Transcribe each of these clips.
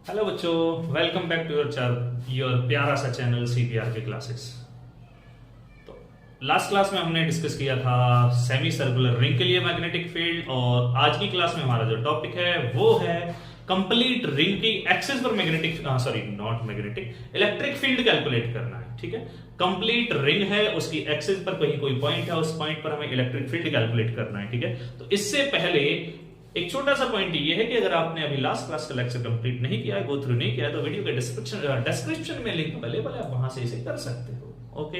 Hello बच्चों, welcome back to your प्यारा सा चैनल सीपीआर के क्लासेस। तो लास्ट क्लास में हमने डिस्कस किया था सेमी सर्कुलर रिंग के लिए मैग्नेटिक फील्ड, और आज की क्लास में हमारा जो टॉपिक है वो है कंप्लीट रिंग की एक्सिस पर magnetic not magnetic electric field calculate करना है। ठीक है, कंप्लीट रिंग है, उसकी एक्सिस पर कहीं कोई पॉइंट है, उस पॉइंट पर हमें इलेक्ट्रिक फील्ड कैलकुलेट करना है। ठीक है, तो इससे पहले एक छोटा सा पॉइंट ये है कि अगर आपने अभी लास्ट क्लास का लेक्चर कंप्लीट नहीं किया है, गो थ्रू नहीं किया है, तो वीडियो के डिस्क्रिप्शन में लिंक अवेलेबल है, आप वहां से इसे कर सकते हो। ओके,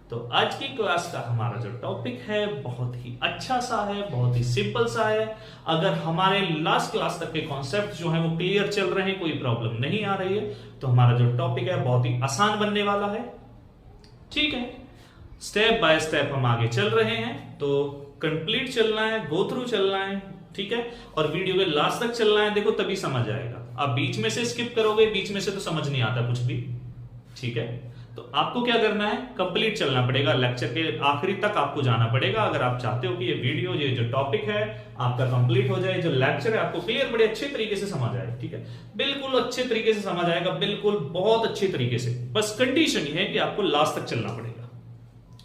तो आज की क्लास का हमारा जो टॉपिक है बहुत ही अच्छा सा है, बहुत ही सिंपल सा है। अगर हमारे लास्ट क्लास तक के कॉन्सेप्ट जो है वो क्लियर चल रहे हैं, कोई प्रॉब्लम नहीं आ रही है, तो हमारा जो टॉपिक है बहुत ही आसान बनने वाला है। ठीक है, स्टेप बाय स्टेप हम आगे चल रहे हैं, तो कंप्लीट चलना है, गो थ्रू चलना है। ठीक है, और वीडियो के लास्ट तक चलना है, देखो तभी समझ आएगा। आप बीच में से स्किप करोगे, बीच में से तो समझ नहीं आता कुछ भी। ठीक है, तो आपको क्या करना है, कंप्लीट चलना पड़ेगा, लेक्चर के आखिरी तक आपको जाना पड़ेगा अगर आप चाहते हो कि ये वीडियो, ये जो टॉपिक है आपका कंप्लीट हो जाए, जो लेक्चर है आपको क्लियर बड़े अच्छे तरीके से समझ आए। ठीक है, बिल्कुल अच्छे तरीके से समझ आएगा, बिल्कुल बहुत अच्छे तरीके से। बस कंडीशन ये है कि आपको लास्ट तक चलना पड़ेगा।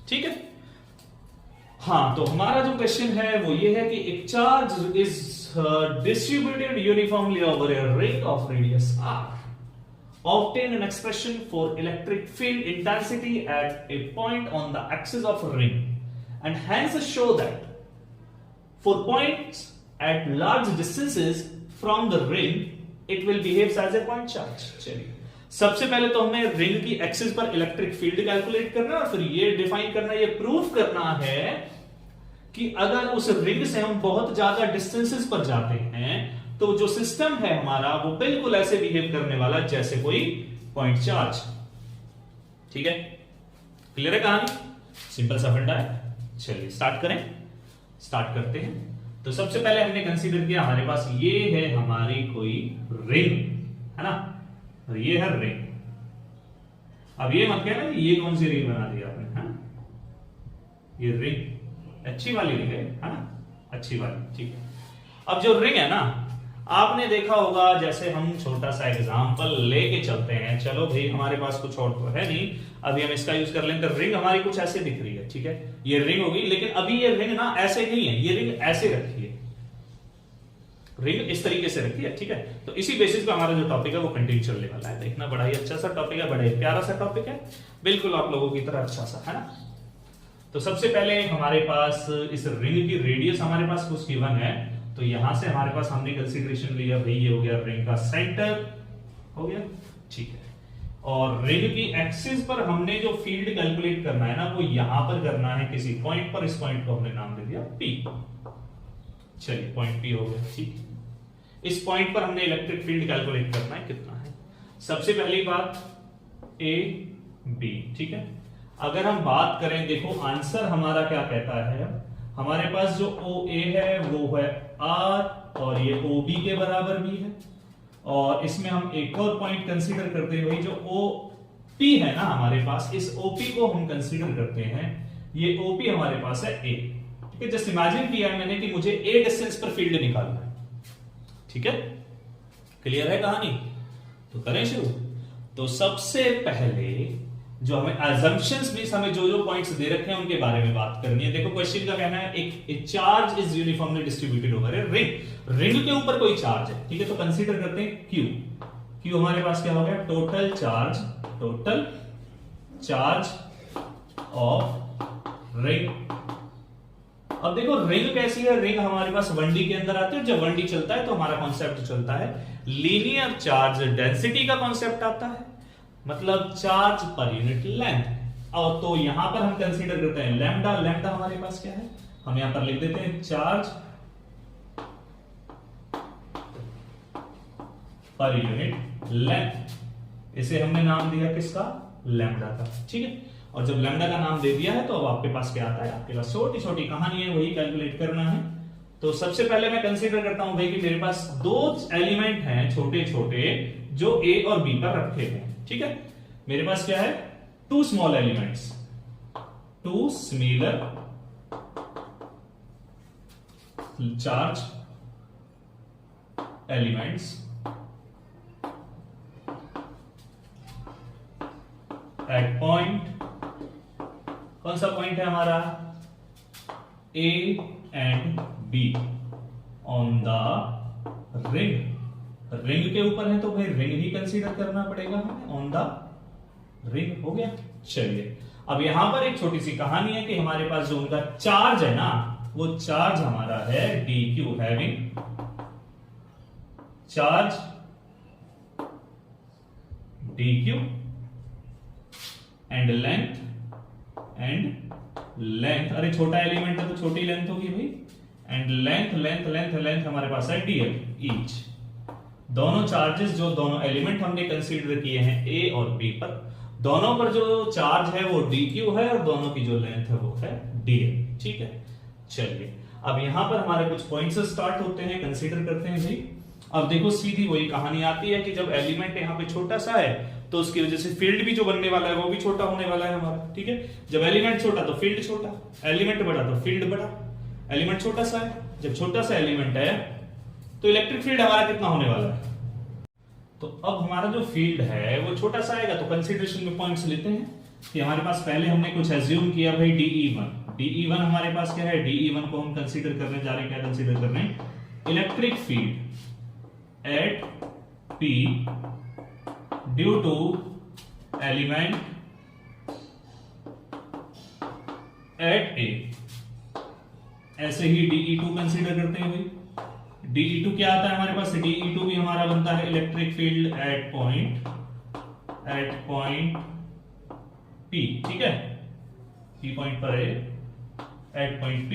ठीक है, हाँ, तो हमारा जो क्वेश्चन है वो ये है कि एक charge is distributed uniformly over a ring of radius r. Obtain an expression for electric field intensity at a point on the axis of a ring, and hence show that for points at large distances from the ring it will behave as a point charge. चलिए, सबसे पहले तो हमें ring की axis पर electric field calculate करना है, और फिर ये डिफाइन करना, ये प्रूफ करना है कि अगर उस रिंग से हम बहुत ज्यादा डिस्टेंसेस पर जाते हैं तो जो सिस्टम है हमारा वो बिल्कुल ऐसे बिहेव करने वाला जैसे कोई पॉइंट चार्ज। ठीक है, क्लियर है कहानी? सिंपल सा फंडा है। चलिए स्टार्ट करें, स्टार्ट करते हैं। तो सबसे पहले हमने कंसीडर किया हमारे पास ये है हमारी कोई रिंग, है ना, और ये है रिंग। अब ये मत कहना ये कौन सी रिंग बना दी आपने, है ना, ये रिंग अच्छी वाली रिंग है ना, अच्छी वाली। ठीक है, अब जो रिंग है ना, आपने देखा होगा, जैसे हम छोटा सा एग्जांपल लेके चलते हैं। चलो भाई, हमारे पास कुछ और तो है नहीं, अभी हम इसका यूज कर लेंगे। रिंग हमारी कुछ ऐसे दिख रही है, ठीक है, ये रिंग होगी, लेकिन अभी ये रिंग ना ऐसे नहीं है, ये रिंग ऐसे रखी है, रिंग इस तरीके से रखी है। ठीक है, तो इसी बेसिस पे हमारा जो टॉपिक है वो कंटिन्यू चलने वाला है। देखना, बड़ा ही अच्छा सा टॉपिक है, बड़ा ही प्यारा सा टॉपिक है, बिल्कुल आप लोगों की तरह अच्छा सा, है ना। तो सबसे पहले हमारे पास इस रिंग की रेडियस हमारे पास कुछ गिवन है, तो यहां से हमारे पास हमने कंसीडरेशन लिया, भाई ये हो गया रिंग का सेंटर, हो गया। ठीक है, और रिंग की एक्सिस पर हमने जो फील्ड कैलकुलेट करना है ना, वो यहां पर करना है किसी पॉइंट पर। इस पॉइंट को हमने नाम दे दिया P। चलिए, पॉइंट P हो गया। ठीक, इस पॉइंट पर हमने इलेक्ट्रिक फील्ड कैलकुलेट करना है, कितना है। सबसे पहली बात A B। ठीक है, अगर हम बात करें, देखो आंसर हमारा क्या कहता है, हमारे पास जो OA है वो है R, और ये OB के बराबर भी है। और इसमें हम एक और पॉइंट कंसीडर करते हुए, जो OP है ना हमारे पास, इस OP को हम कंसीडर करते हैं, ये OP हमारे पास है A। ठीक है, जस्ट इमेजिन किया है मैंने कि मुझे A डिस्टेंस पर फील्ड निकालना है। ठीक है, क्लियर है कहानी? तो करें शुरू। तो सबसे पहले जो हमें assumptions भी, हमें जो जो पॉइंट्स दे रखे हैं उनके बारे में बात करनी है। देखो क्वेश्चन का कहना है एक charge is uniformly distributed over a ring. Ring के ऊपर कोई चार्ज है, ठीक है, तो कंसीडर करते हैं Q। Q हमारे पास क्या हो गया, टोटल चार्ज ऑफ रिंग। अब देखो रिंग कैसी है, रिंग हमारे पास 1D के अंदर आती है, जब 1D चलता है तो हमारा कॉन्सेप्ट चलता है लीनियर चार्ज डेंसिटी का कॉन्सेप्ट आता है, मतलब चार्ज पर यूनिट लेंथ। और तो यहां पर हम कंसीडर करते हैं लैम्डा। लैम्डा हमारे पास क्या है, हम यहां पर लिख देते हैं चार्ज पर यूनिट लेंथ। इसे हमने नाम दिया किसका, लैम्डा का। ठीक है, और जब लैम्डा का नाम दे दिया है तो अब आपके पास क्या आता है, आपके पास छोटी छोटी कहानी है, वही कैलकुलेट करना है। तो सबसे पहले मैं कंसीडर करता हूं भाई कि मेरे पास दो एलिमेंट हैं छोटे छोटे, जो A और B पर रखे हैं। ठीक है, मेरे पास क्या है, two small elements, two smaller charge elements at point, कौन सा पॉइंट है हमारा, A and B on the ring, ring के ऊपर है तो भाई रिंग ही कंसीडर करना पड़ेगा हमें, ऑन द रिंग, हो गया। चलिए अब यहां पर एक छोटी सी कहानी है कि हमारे पास जो उनका चार्ज है ना, वो चार्ज हमारा है D Q, having charge D Q and length, अरे छोटा एलिमेंट है तो छोटी लेंथ होगी भाई, एंड लेंथ हमारे पास है डीएल ईच। दोनों चार्जेस जो दोनों एलिमेंट हमने कंसीडर किए हैं ए और बी पर, दोनों पर जो चार्ज है वो डी क्यू है और दोनों की जो लेंथ है वो है डीएल, ठीक है। चलिए अब यहां पर हमारे कुछ पॉइंट्स स्टार्ट होते हैं, कंसीडर करते हैं भाई। अब देखो सीधी वही कहानी आती है कि जब एलिमेंट यहाँ पे छोटा सा है तो उसकी वजह से फील्ड भी जो बनने वाला है वो भी छोटा होने वाला है हमारा, ठीक है। जब एलिमेंट छोटा तो फील्ड छोटा, एलिमेंट बड़ा तो फील्ड बड़ा। एलिमेंट छोटा सा है, जब छोटा सा एलिमेंट है तो इलेक्ट्रिक फील्ड हमारा कितना होने वाला है, तो अब हमारा जो फील्ड है वो छोटा सा आएगा। तो कंसीडरेशन में पॉइंट्स लेते हैं कि हमारे पास पहले हमने कुछ एज्यूम किया भाई DE1 हमारे पास क्या है, DE1 को हम कंसीडर करने जा रहे हैं, क्या कंसीडर कर रहे हैं, electric field at P due to element at A। ऐसे ही DE2 कंसीडर करते हैं भाई, DE2 क्या आता है हमारे पास, DE2 भी हमारा बनता है electric field at point P, ठीक है, P पॉइंट पर है, at point P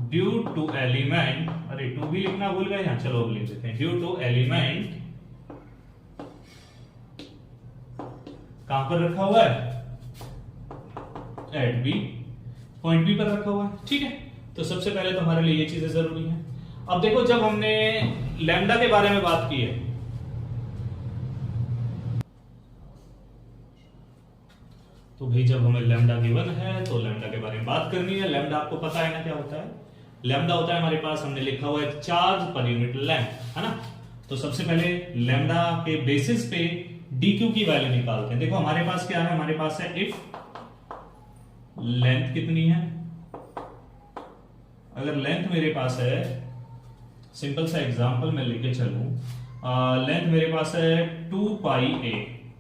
due to element, अरे टू भी लिखना भूल गए यहां, चलो अब लिख देते हैं, ड्यू टू एलिमेंट कहां पर रखा हुआ है, एट B, पॉइंट B पर रखा हुआ है, ठीक है। तो सबसे पहले तो हमारे लिए ये चीजें जरूरी हैं। अब देखो जब हमने लैम्डा के बारे में बात की है, तो भाई जब हमें लैम्डा गिवन है तो लैम्डा के बारे में बात करनी है। लैम्डा आपको पता है ना क्या होता है, लैम्डा होता है हमारे पास, हमने लिखा हुआ है चार्ज पर यूनिट लेंथ, है ना। तो सबसे पहले लैम्डा के बेसिस पे डीक्यू की वैल्यू निकालते हैं। देखो हमारे पास क्या है, हमारे पास है इफ लेंथ कितनी है, अगर लेंथ मेरे पास है, सिंपल सा एग्जांपल मैं लेके चलूं, लेंथ मेरे पास है 2 पाई a,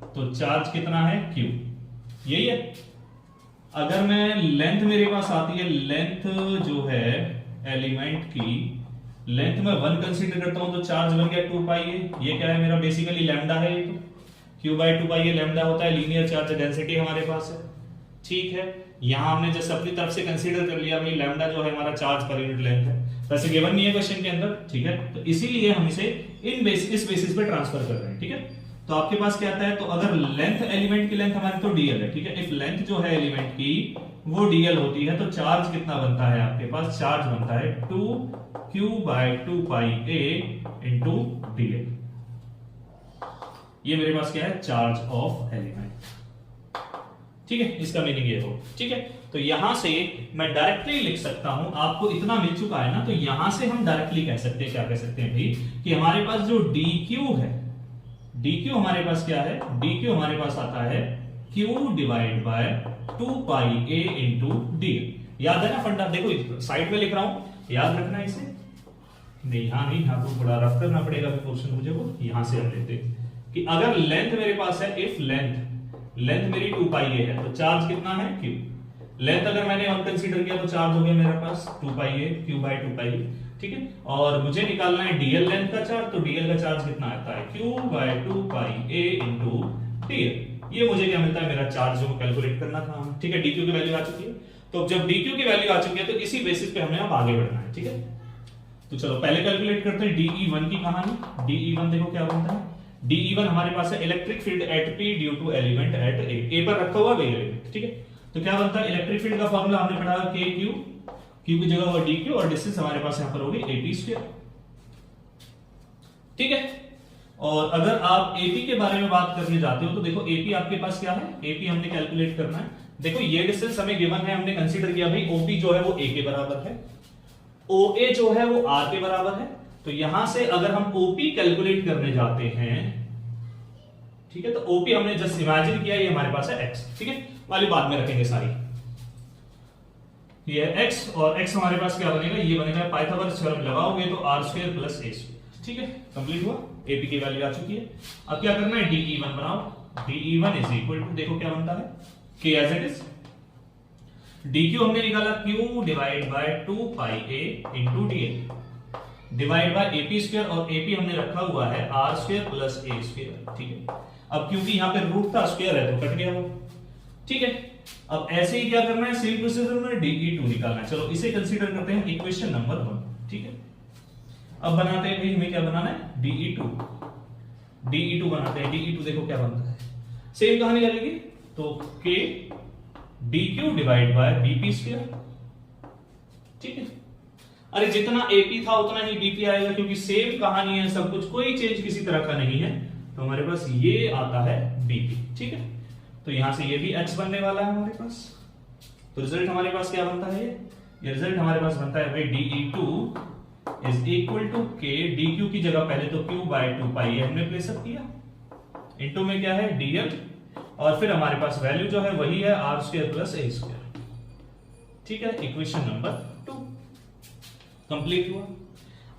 तो चार्ज कितना है Q, यही है। अगर मैं लेंथ मेरे पास आती है, लेंथ जो है एलिमेंट की लेंथ में 1 कंसीडर करता हूं तो चार्ज बन गया 2 पाई a। ये क्या है मेरा, बेसिकली लैम्डा है, ये तो Q by 2 pi a lambda होता है, लीनियर चार्ज डेंसिटी हमारे पास है, ठीक है। यहां हमने जैसे अपनी तरफ से कंसीडर कर लिया भाई लैम्डा जो है हमारा चार्ज पर यूनिट लेंथ है, वैसे गिवन नहीं है क्वेश्चन के अंदर, ठीक है। तो इसीलिए हम इसे इस बेसिस पे ट्रांसफर कर रहे हैं, ठीक है। तो आपके पास क्या आता है, तो अगर लेंथ एलिमेंट की लेंथ हमारी तो डीएल है, ठीक है। इफ लेंथ जो है एलिमेंट की वो डीएल होती है तो चार्ज कितना बनता है आपके पास, चार्ज बनता है 2Q by 2 pi a into DL. ये मेरे पास क्या है, चार्ज ऑफ एलिमेंट, ठीक है। इसका मीनिंग ये हो, ठीक है। तो यहां से मैं डायरेक्टली लिख सकता हूं, आपको इतना मिल चुका है ना, तो यहां से हम डायरेक्टली कह सकते हैं, क्या कह सकते हैं भाई, कि हमारे पास जो DQ है, DQ हमारे पास क्या है, DQ हमारे पास आता है Q divide by 2 pi a into D. याद है ना फंडा, देखो साइड में लिख रहा हूं, याद रखना है इसे, नहीं यहां नहीं, यहां को बड़ा रफ करना पड़ेगा क्वेश्चन मुझे, वो यहां से हम लेते कि अगर लेंथ मेरे पास है, इफ लेंथ मेरी 2 पाई a है, तो चार्ज कितना है Q। लेंथ अगर मैंने 1 कंसीडर किया तो चार्ज हो गया मेरे पास 2 pi a, Q by 2 pi a, ठीक है। और मुझे निकालना है डीएल लेंथ का चार्ज, तो डीएल का चार्ज कितना आता है, Q by 2 pi a into DL. ये मुझे क्या मिलता है, मेरा चार्ज जो कैलकुलेट करना था, ठीक है। डीक्यू की वैल्यू आ चुकी है, तो जब डीक्यू की वैल्यू आ चुकी है तो इसी बेसिस पे हमें अब आगे बढ़ना है, ठीक है। तो चलो पहले कैलकुलेट करते हैं DE1 की कहानी। DE1 देखो क्या बनता है, DE1 हमारे पास है electric field at P due to element at A पर रखा हुआ वही एलिमेंट, ठीक है। तो क्या बनता है, इलेक्ट्रिक फील्ड का फॉर्मूला हमने पढ़ा KQ, Q की जगह हुआ DQ और डिस्टेंस हमारे पास यहां पर होगी AP², ठीक है। और अगर आप AP के बारे में बात करने जाते हो तो देखो AP आपके पास क्या है, AP हमने कैलकुलेट करना है। देखो ये डिस्टेंस हमें गिवन है, हमने कंसीडर किया भाई OP जो है वो A के बराबर है, OA जो है वो R के बराबर है। तो यहां से अगर हम OP कैलकुलेट करने जाते हैं, ठीक है, तो ओपी हमने जस्ट इमेजिन किया, ये हमारे पास है एक्स, ठीक है, वाली बाद में रखेंगे सारी, ये एक्स और एक्स हमारे पास क्या बनेगा, ये बनेगा पाइथागोरस थ्योरम लगाओगे तो आर स्क्वायर प्लस ए स्क्वायर, ठीक है, कंप्लीट हुआ, एपी की वैल्यू आ चुकी है। अब क्या करना है, DE1 बनाओ, DE1 इज इक्वल टू, देखो क्या बनता है, K as it is, DQ हमने निकाला Q divide by 2 pi A into DA divide by AP square, और AP हमने रखा हुआ है R square plus A square, ठीक है। अब क्योंकि यहाँ पे रूट था, स्क्वायर है तो कट गया वो, ठीक है। अब ऐसे ही क्या करना है, सेम प्रोसीजर में DE2 निकालना है। चलो इसे कंसीडर करते हैं इक्वेशन नंबर 1, ठीक है। अब बनाते हैं भाई, हमें क्या बनाना है, DE2 बनाते हैं। DE2 देखो क्या बनता है, सेम कहानी लगेगी, तो K DQ divide by BP square, ठीक है। अरे जितना AP था उतना ही BP आएगा, क्योंकि सेम कहानी है, सब कुछ, कोई चेंज किसी तरह का नहीं है, तो हमारे पास ये आता है BP, ठीक है। तो यहां से ये भी H बनने वाला है हमारे पास, तो रिजल्ट हमारे पास क्या बनता है, ये रिजल्ट हमारे पास बनता है भाई DE2 is equal to K, DQ की जगह पहले तो Q बाय 2 पाई हमने प्लेस अप किया, इनटू में क्या है DL, और फिर हमारे पास वैल्यू जो है वही है R square plus A square, ठीक है। इक्वेशन नंबर 2 कंप्लीट हुआ।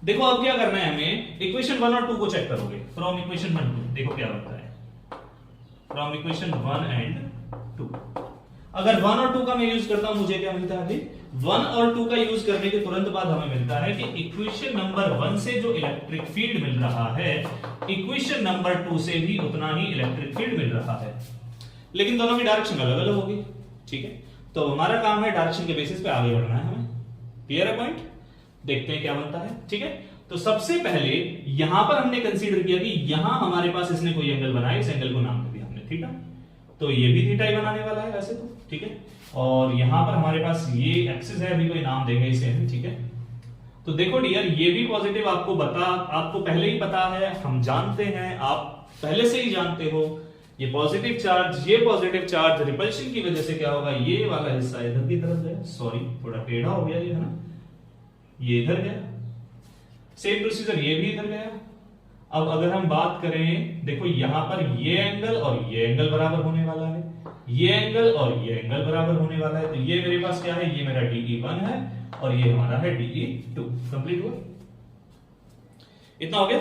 देखो अब क्या करना है हमें, इक्वेशन 1 और 2 को चेक करोगे, फ्रॉम इक्वेशन 1 2 देखो क्या बनता है, फ्रॉम इक्वेशन 1 एंड 2। अगर 1 और 2 का मैं यूज करता हूं, मुझे क्या मिलता है, 1 और 2 का यूज करने के तुरंत बाद हमें मिलता है कि इक्वेशन नंबर 1 से जो इलेक्ट्रिक फील्ड मिल रहा है, इक्वेशन नंबर 2 से भी उतना ही इलेक्ट्रिक फील्ड मिल रहा है, लेकिन दोनों की डायरेक्शन अलग अलग होगी, ठीक है। तो हमारा काम है डायरेक्शन के बेसिस पे आगे बढ़ना है हमें, क्लियर है पॉइंट, देखते हैं क्या बनता है, ठीक है। तो सबसे पहले यहां पर हमने कंसीडर किया कि यहां हमारे पास इसने कोई एंगल बनाया, इस एंगल को नाम दे दिया हमने थीटा, तो ये भी थीटा ही बनाने वाला है वैसे तो, ठीक है। और यहां पर हमारे पास ये एक्सिस है, अभी कोई नाम देंगे इसे, ठीक है। तो देखो डियर, ये भी पॉजिटिव आपको पहले ही पता है, हम जानते हैं, आप पहले से ही जानते हो, ये पॉजिटिव चार्ज रिपल्शन की वजह से क्या होगा, ये वाला हिस्सा इधर की तरफ गया, सॉरी थोड़ा टेढ़ा हो गया ये, है ना, ये इधर गया, सेम प्रोसीजर ये भी इधर गया। अब अगर हम बात करें, देखो यहां पर ये एंगल और ये एंगल बराबर होने वाला है, ये एंगल और ये एंगल बराबर होने वाला है, तो ये मेरे पास क्या है, ये मेरा DE1 है और ये हमारा है DE2, कंप्लीट हुआ, इतना हो गया।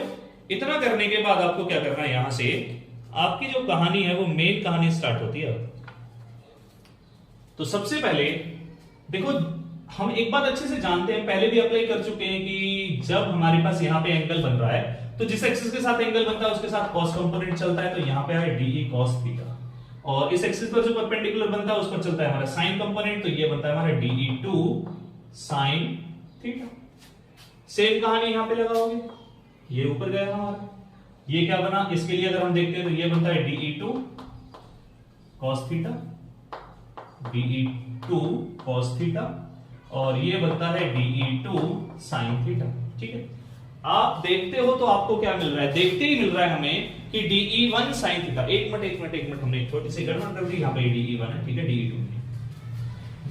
इतना करने के बाद आपको क्या करना है, यहां से आपकी जो कहानी है वो मेन कहानी स्टार्ट होती है। तो सबसे पहले देखो, हम एक बात अच्छे से जानते हैं, पहले भी अप्लाई कर चुके हैं कि जब हमारे पास यहाँ पे एंगल बन रहा है, तो जिस एक्सिस के साथ एंगल बनता है उसके साथ कॉस कंपोनेंट चलता है, तो यहाँ पे है DE cos थीटा, और इस एक्सिस पर जो परपेंडिकुलर बनता है उस पर चलता है हमारा साइन कंपोनेंट, तो ये बनता है हमारा DE2 sin थीटा। सेम कहानी यहाँ पे लगाओगे, ये ऊपर गया हमारा, ये क्या बना, इसके लिए अगर हम देखते हैं तो ये बनता है DE2 cos theta, DE2 cos theta, और ये बनता है DE2 sin थीटा, ठीक है। आप देखते हो तो आपको क्या मिल रहा है, देखते ही मिल रहा है हमें कि DE1 sin थीटा, एक मिनट हमने एक छोटी सी गणना कर दी, यहाँ पे DE1 है, ठीक है, DE2 नहीं,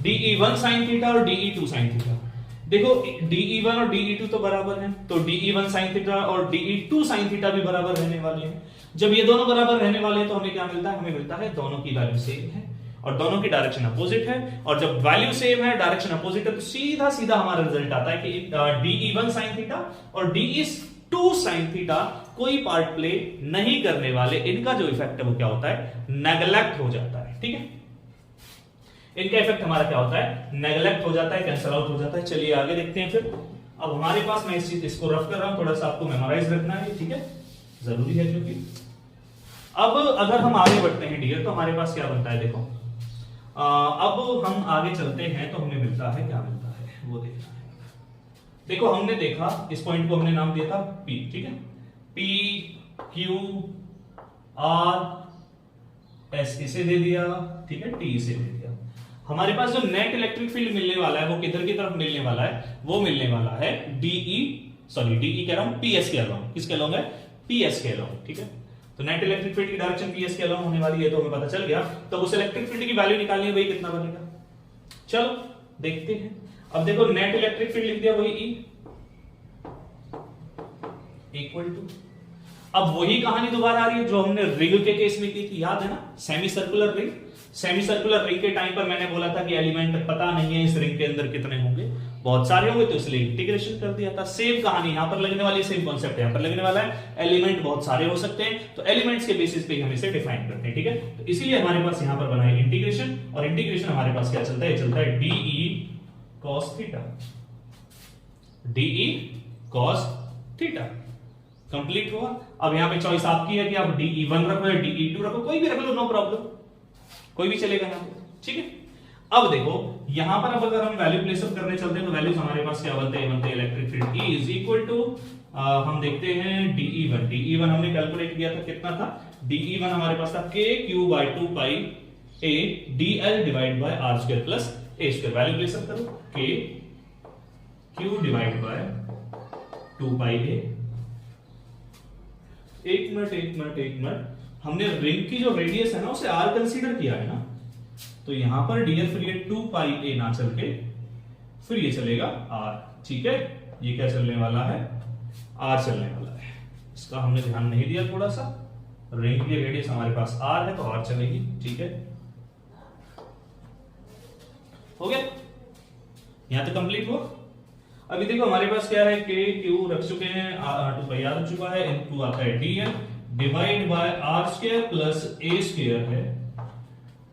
DE1 sin थीटा और DE2 sin थीटा। देखो DE1 और DE2 तो बराबर हैं, तो DE1 sin थीटा और DE2 sin थीटा भी बराबर रहने वाले हैं। जब ये दोनों बराबर रहने वाले हैं तो हमें क्या मिलता है, हमें मिलता है दोनों की वैल्यू सेम है और दोनों की डायरेक्शन अपोजिट है, और जब वैल्यू सेम है, डायरेक्शन अपोजिट है, तो सीधा सीधा हमारा रिजल्ट आता है कि DE1 sin थीटा और DE2 sin थीटा कोई पार्ट प्ले नहीं करने वाले, इनका जो इफेक्ट है वो क्या होता है, नेग्लेक्ट हो जाता है, ठीक है। इनका इफेक्ट हमारा क्या होता है, नेग्लेक्ट हो जाता है, कैंसल आउट हो जाता है। चलिए आगे देखते हैं फिर। अब हमारे पास, मैं इसको रफ कर रहा हूं, थोड़ा सा आपको मेमोराइज रखना है, ठीक है, जरूरी है क्योंकि अब अगर हम आगे बढ़ते हैं डियर, तो हमारे पास क्या बनता है, देखो अब हम आगे चलते हैं तो हमें मिलता है, क्या मिलता है वो देखना है। देखो हमने देखा, इस पॉइंट को हमने नाम दिया था P, ठीक है, P Q R S इसे दे दिया, ठीक है, T इसे दे दिया। हमारे पास जो नेट इलेक्ट्रिक फील्ड मिलने वाला है वो किधर की तरफ मिलने वाला है, वो मिलने वाला है DE कह रहा हूं, PS के अलोंग, किसके अलोंग है, PS के अलोंग, ठीक है। तो नेट इलेक्ट्रिक फील्ड की डायरेक्शन PS के अलोंग होने वाली है, तो हमें पता चल गया। तो उस इलेक्ट्रिक फील्ड की वैल्यू निकालनी है, वही कितना बनेगा, चलो देखते हैं। अब देखो नेट इलेक्ट्रिक फील्ड लिख दिया, वही E इक्वल टू, अब वही कहानी दोबारा आ रही है जो हमने रिंग के केस में की थी, याद है ना, semi circular ring. Semi circular ring के टाइम पर मैंने बोला था कि एलिमेंट पता नहीं है इस रिंग के अंदर कितने होंगे, बहुत सारे होंगे, तो इसलिए इंटीग्रेशन कर दिया था। सेम कहानी यहां पर लगने वाली, सेम कॉन्सेप्ट यहां पर लगने वाला है। एलिमेंट बहुत सारे हो सकते हैं, तो एलिमेंट्स के बेसिस पे हम इसे डिफाइन करते हैं, ठीक है। तो इसीलिए हमारे पास यहां पर बना है इंटीग्रेशन, और इंटीग्रेशन हमारे पास क्या चलता है, चलता है DE cos theta, DE cos theta. Complete हुआ। अब यहां पे चॉइस आपकी है कि आप DE1 रखो या DE2 रखो, कोई भी रख लो, नो प्रॉब्लम, कोई भी चलेगा यहां पे, ठीक है। अब देखो यहां पर अब अगर हम वैल्यू प्लेस अप करने चलते हैं तो वैल्यूज हमारे पास क्या बनते हैं, electric field E is equal to, हम देखते हैं DE1 हमने कैलकुलेट किया था, कितना था, DE1 हमारे पास था KQ/2 pi A DL divide by R square plus A square. Value place up करो, KQ divide by 2 pi A। एक मिनट, हमने रिंग की जो रेडियस है ना उसे R कंसीडर किया है ना, तो यहां पर डियर फिर ये 2 पाई A ना चल के फिर ये चलेगा R, ठीक है। ये क्या चलने वाला है, R चलने वाला है। इसका हमने ध्यान नहीं दिया थोड़ा सा, रिंग की रेडियस हमारे पास R है तो R चलेगी, ठीक है। हो गया, यहां तक कंप्लीट हुआ। अभी देखो हमारे पास क्या है, के क्यू रख चुके हैं, 2 पाई R रख चुका है, इनटू आता है DL divide by R square plus A square है,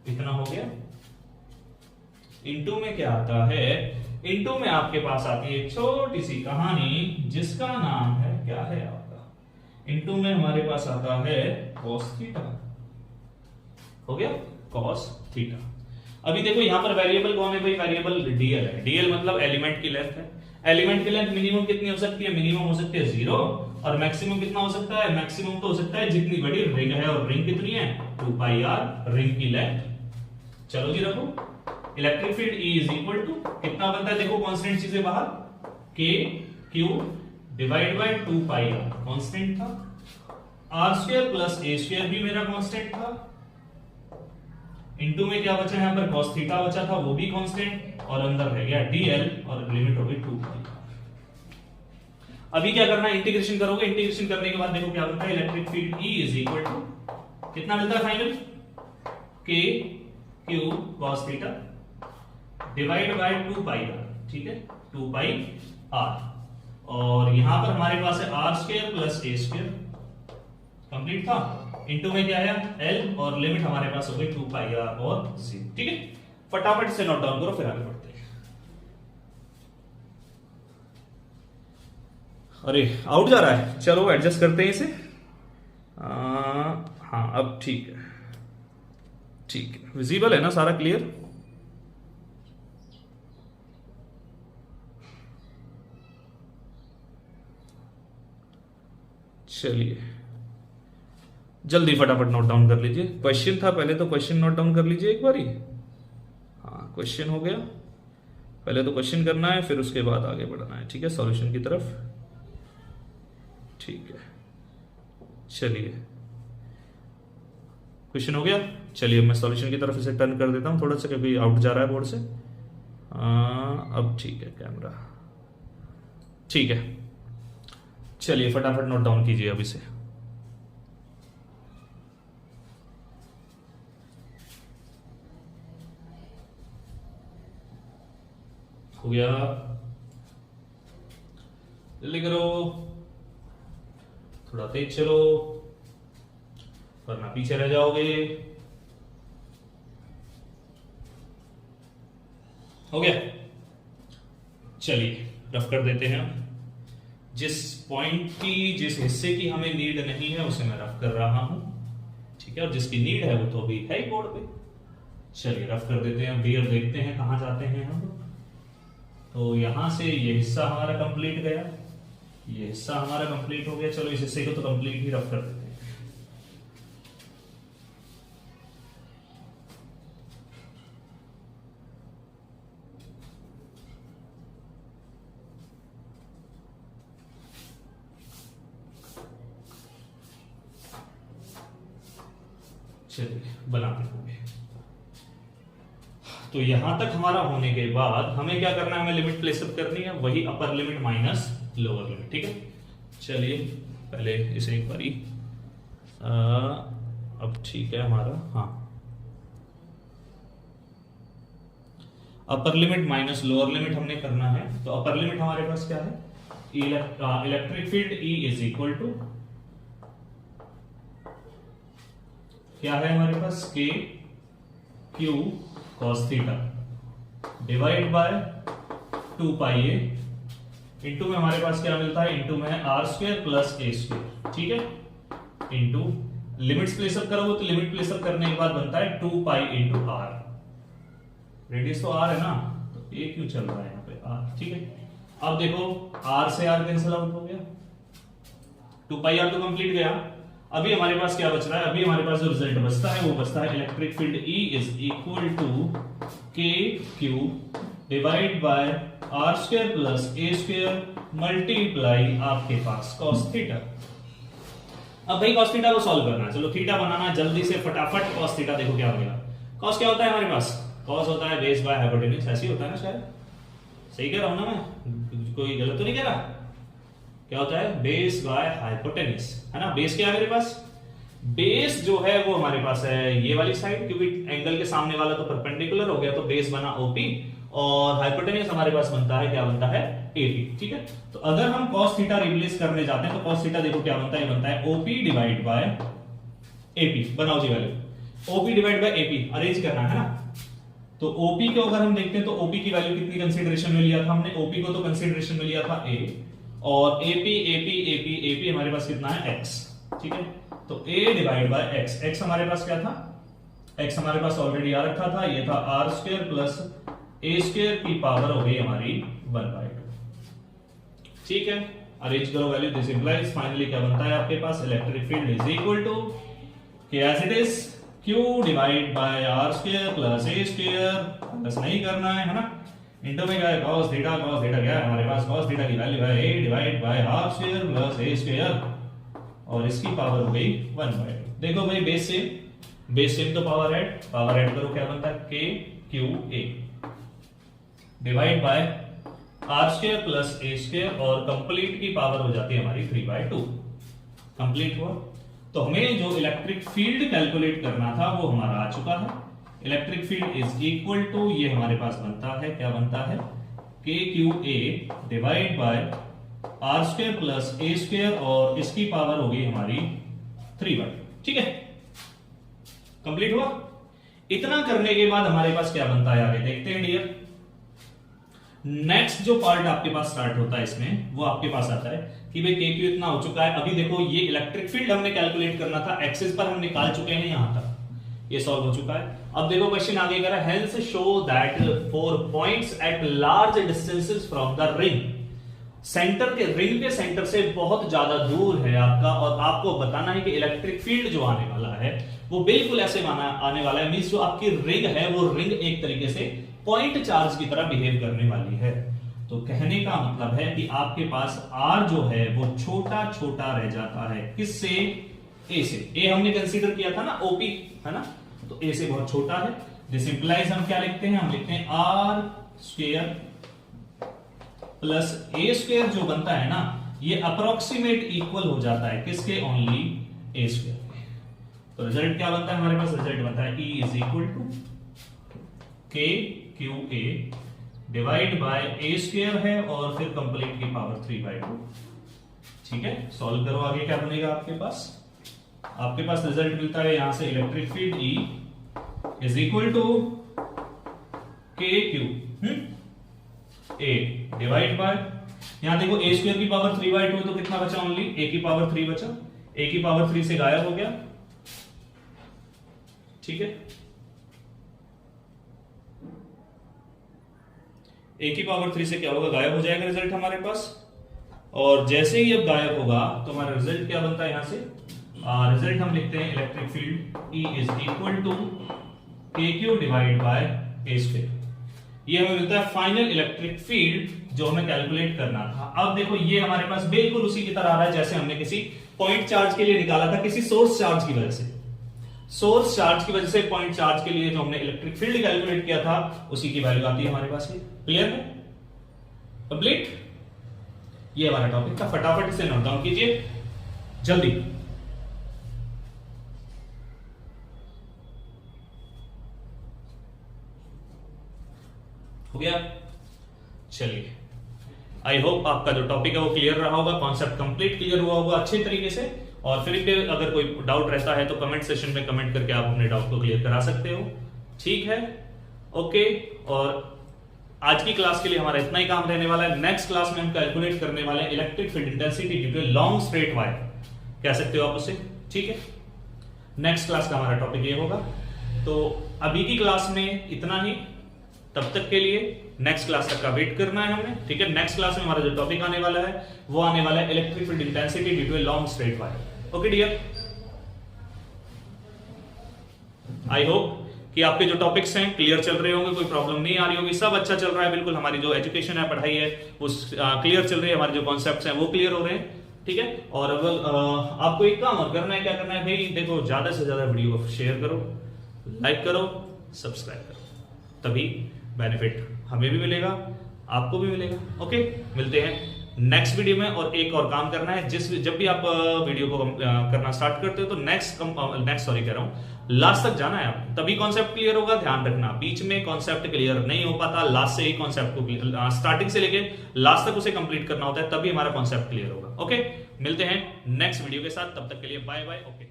इतना हो गया। इनटू में क्या आता है, इनटू में आपके पास आती है एक छोटी सी कहानी जिसका नाम है, क्या है आपका, इनटू में हमारे पास आता है cos थीटा। हो गया, cos थीटा। अभी देखो यहां पर वेरिएबल कौन है भाई, वेरिएबल DL है। DL मतलब एलिमेंट की लेंथ है। एलिमेंट की लेंथ मिनिमम कितनी हो सकती है, मिनिमम हो सकती है 0, और मैक्सिमम कितना हो सकता है, मैक्सिमम तो हो सकता है जितनी बड़ी रिंग है, और रिंग कितनी है 2 पाई R रिंग की लेंथ। चलो जी रखो, electric field E is equal to कितना बनता है, देखो कांस्टेंट चीजें बाहर, K Q divide by 2 pi R constant था, R square plus A square भी मेरा कांस्टेंट था, इनटू में क्या बचा है, यहां पर cos थीटा बचा था, वो भी कांस्टेंट, और अंदर रह गया DL और लिमिट हो गई 2 पाई। अभी क्या करना है, इंटीग्रेशन करोगे, इंटीग्रेशन करने के बाद देखो क्या बनता है, electric field E is equal to कितना मिलता है final, K Q cos theta divide by 2 pi R, ठीक है, 2 पाई R, और यहां पर हमारे पास है R square plus A square, complete था। इनटू में क्या है L, और लिमिट हमारे पास हो गई 2 पाई R और Z, ठीक है। फटाफट से नोट डाउन करो फिर आगे बढ़ते हैं। अरे आउट जा रहा है, चलो एडजस्ट करते हैं इसे। हाँ अब ठीक है, ठीक है, विजिबल है ना सारा, क्लियर। चलिए जल्दी फटाफट नोट डाउन कर लीजिए। क्वेश्चन था पहले, तो क्वेश्चन नोट डाउन कर लीजिए एक बारी। हाँ क्वेश्चन हो गया, पहले तो क्वेश्चन करना है फिर उसके बाद आगे बढ़ना है, ठीक है, सॉल्यूशन की तरफ। ठीक है, चलिए क्वेश्चन हो गया। चलिए मैं सॉल्यूशन की तरफ इसे टर्न कर देता हूं थोड़ा सा, क्योंकि आउट जा रहा है बोर्ड से। अब ठीक है कैमरा, ठीक है। चलिए फटाफट नोट डाउन कीजिए अब इसे। हो गया, जल्दी करो, थोड़ा तेज चलो वरना पीछे रह जाओगे। हो गया, चलिए रफ कर देते हैं। जिस पॉइंट की, जिस हिस्से की हमें नीड नहीं है उसे मैं रफ कर रहा हूं, ठीक है, और जिसकी नीड है वो तो अभी है ही बोर्ड पे। चलिए रफ कर देते हैं, अब देखते हैं कहां जाते हैं हम। तो यहां से ये हिस्सा हमारा कंप्लीट गया, ये हिस्सा हमारा कंप्लीट हो गया। चलो इस हिस्से को तो कंप्लीट ही रफ कर देते हैं। चलिए बनाते होंगे। तो यहां तक हमारा होने के बाद हमें क्या करना है, हमें लिमिट प्लेसअप करनी है, वही upper limit minus lower limit, ठीक है। चलिए पहले इसे एक बारी अब ठीक है हमारा। हाँ, upper limit minus lower limit हमने करना है। तो अपर लिमिट हमारे पास क्या है, electric field E is equal to क्या है हमारे पास, K Q cos theta divide by 2 pi A, into में हमारे पास क्या मिलता है, इंटू में आर स्क्वायर प्लस ए स्क्वायर, ठीक है, इंटू लिमिट्स प्लेसअप करोगे तो लिमिट प्लेसअप करने के बाद बनता है 2 पाई इंटू आर, रेडियस तो आर है ना, तो ए क्यों चल रहा है यहाँ पे आर, ठीक है। अब देखो आर से आर कैंसिल आउट हो गया, 2 पाई आर तो कंप्लीट गया। अभी हमारे पास क्या बच रहा है, अभी हमारे पास जो रिजल्ट बचता है वो बचता है electric field E is equal to के q divide by are square plus A square multiply आपके पास cos थीटा। अब भाई cos थीटा को सॉल्व करना है, चलो थीटा बनाना जल्दी से फटाफट। cos थीटा देखो क्या हो गया, cos क्या होता है हमारे पास, cos होता है बेस बाय हाइपोटेन्यूज, ऐसे ही होता है ना शायद, सही कह रहा हूं ना मैं, कोई गलत तो नहीं कह रहा। क्या होता है, बेस बाय हाइपोटेन्यूज, है ना। बेस क्या है मेरे पास, बेस जो है वो हमारे पास है ये वाली साइड, क्योंकि एंगल के सामने वाला तो परपेंडिकुलर हो गया, तो बेस बना ओपी, और हाइपोटेन्यूज हमारे पास बनता है, क्या बनता है, एपी, ठीक है। तो अगर हम cos थीटा रिप्लेस करने जाते हैं तो cos थीटा देखो क्या बनता है, बनता है ओपी डिवाइड बाय एपी, बनाओ जी value, OP divide by AP arrange करना है ना। तो ओपी को अगर हम देखते हैं तो ओपी की वैल्यू कितनी कंसीडरेशन में लिया था हमने, ओपी को तो कंसीडरेशन में लिया था ए, और एपी एपी एपी एपी हमारे पास कितना है, एक्स, ठीक है। तो ए डिवाइड बाय एक्स, एक्स हमारे पास क्या था, एक्स हमारे पास ऑलरेडी आ रखा था, ये था आर स्क्वायर प्लस ए स्क्वायर की पावर हो गई हमारी 1/2, ठीक है। अरेंज करो वैल्यू, दिस इंप्लाइज फाइनली क्या बनता है आपके पास, electric field is equal to k as it is Q divide by are square plus A square, बस नहीं करना है ना, इंटू में क्या है cos थीटा, cos थीटा क्या है हमारे पास, cos थीटा की वैल्यू है a divide by are square plus A square, और इसकी पावर हो गई 1/2। देखो भाई बेस सेम तो पावर ऐड करो, क्या बनता है, k q a divide by are square plus A square, और कंप्लीट की पावर हो जाती है हमारी 3/2, कंप्लीट हुआ। तो हमें जो इलेक्ट्रिक फील्ड कैलकुलेट करना था वो हमारा आ चुका है। Electric field is equal to, ये हमारे पास बनता है, क्या बनता है, K Q A divide by are square plus A square, और इसकी पावर हो गई हमारी 3/2, ठीक है, कंप्लीट हुआ। इतना करने के बाद हमारे पास क्या बनता है, आगे देखते हैं डियर। नेक्स्ट जो पार्ट आपके पास स्टार्ट होता है इसमें, वो आपके पास आता है कि भाई के क्यू इतना हो चुका है। अभी देखो ये इलेक्ट्रिक फील्ड हमने कैलकुलेट करना था, एक्सिस पर हम निकाल चुके हैं, यहां तक ये सॉल्व हो चुका है। अब देखो क्वेश्चन आगे कह रहा है, hence show that for points at large distances from the ring, centre के, रिंग के सेंटर से बहुत ज्यादा दूर है आपका, और आपको बताना है कि इलेक्ट्रिक फील्ड जो आने वाला है वो बिल्कुल ऐसे आने वाला है, मींस जो आपकी रिंग है वो रिंग एक तरीके से पॉइंट चार्ज की तरह बिहेव करने वाली है। तो कहने का मतलब है कि आपके पास R जो है वो छोटा छोटा रह जाता है, किससे, A से। A हमने कंसीडर किया था ना OP, है ना, तो A से बहुत छोटा है। दिस इंप्लाइज हम क्या लिखते हैं, हम लिखते हैं R square plus A square जो बनता है ना, ये अप्रोक्सीमेट इक्वल हो जाता है किसके, ओनली A स्क्वायर। तो रिजल्ट क्या बनता है हमारे पास, रिजल्ट बनता है E इज इक्वल टू के Q A divide by a square है, और फिर कंप्लीट की पावर 3/2, ठीक है। सॉल्व करो, आगे क्या बनेगा आपके पास रिजल्ट मिलता है यहां से, electric field E is equal to के क्यू ए डिवाइड बाय, यहां देखो ए स्क्वायर की पावर 3/2 तो कितना बचा, ओनली ए की पावर 3 बचा, ए की पावर 3 से गायब हो गया, ठीक है। ए की पावर 3 से क्या होगा, गायब हो जाएगा रिजल्ट हमारे पास, और जैसे ही अब गायब होगा तो हमारा रिजल्ट क्या बनता है, यहां से रिजल्ट हम लिखते हैं electric field E is equal to के q divide by a square. ये हमें मिलता है फाइनल इलेक्ट्रिक फील्ड जो हमें कैलकुलेट करना था। अब देखो ये हमारे पास बिल्कुल उसी की तरह आ रहा है जैसे हमने किसी पॉइंट चार्ज के लिए निकाला था, किसी सोर्स चार्ज की वजह से, सोर्स चार्ज की वजह से पॉइंट चार्ज के लिए जो हमने इलेक्ट्रिक फील्ड कैलकुलेट किया था उसी की वैल्यू आती है हमारे पास। क्लियर है, कंप्लीट। ये हमारा टॉपिक था, फटाफट इसे नोट डाउन कीजिए। जल्दी। हो गया? चलिए, आई होप आपका जो टॉपिक है वो क्लियर रहा होगा, कॉन्सेप्ट कंप्लीट क्लियर हुआ होगा अच्छे तरीके से। और फिर भी अगर कोई डाउट रहता है तो कमेंट सेशन में कमेंट करके आप अपने डाउट को क्लियर करा सकते हो। ठीक है, ओके। और आज की क्लास के लिए हमारा इतना ही काम रहने वाला है। नेक्स्ट क्लास में हम कैलकुलेट करने वाले हैं electric field intensity due to long straight wire, कह सकते हो आप उसे। ठीक है, नेक्स्ट क्लास का हमारा टॉपिक ये होगा। तो अभी की क्लास में इतना ही, तब तक के लिए नेक्स्ट क्लास तक का वेट करना है हमें। ठीक है, नेक्स्ट क्लास में हमारा जो टॉपिक आने वाला है वो आने वाला है electric field intensity due to long straight wire. Okay dear, I hope कि आपके जो टॉपिक्स हैं क्लियर चल रहे होंगे, कोई प्रॉब्लम नहीं आ रही होगी, सब अच्छा चल रहा है बिल्कुल। हमारी जो एजुकेशन है, पढ़ाई है, वो क्लियर चल रही है, हमारे जो कॉन्सेप्ट्स हैं वो क्लियर हो रहे हैं। ठीक है, और आपको एक काम और करना है, क्या करना है भाई, देखो ज्यादा से ज्यादा वीडियो को शेयर करो, लाइक करो, सब्सक्राइब करो, तभी बेनिफिट हमें भी मिलेगा, आपको भी मिलेगा। ओके, मिलते हैं नेक्स्ट वीडियो में। और एक और काम करना है, जब भी आप वीडियो को करना स्टार्ट करते हो तो लास्ट तक जाना है आप, तभी कॉन्सेप्ट क्लियर होगा। ध्यान रखना, बीच में कॉन्सेप्ट क्लियर नहीं हो पाता, लास्ट से ही कॉन्सेप्ट को स्टार्टिंग से लेके लास्ट तक उसे कंप्लीट करना होता है, तभी हमारा कॉन्सेप्ट क्लियर होगा। ओके, मिलते हैं नेक्स्ट वीडियो के साथ, तब तक के लिए बाय बाय। ओके।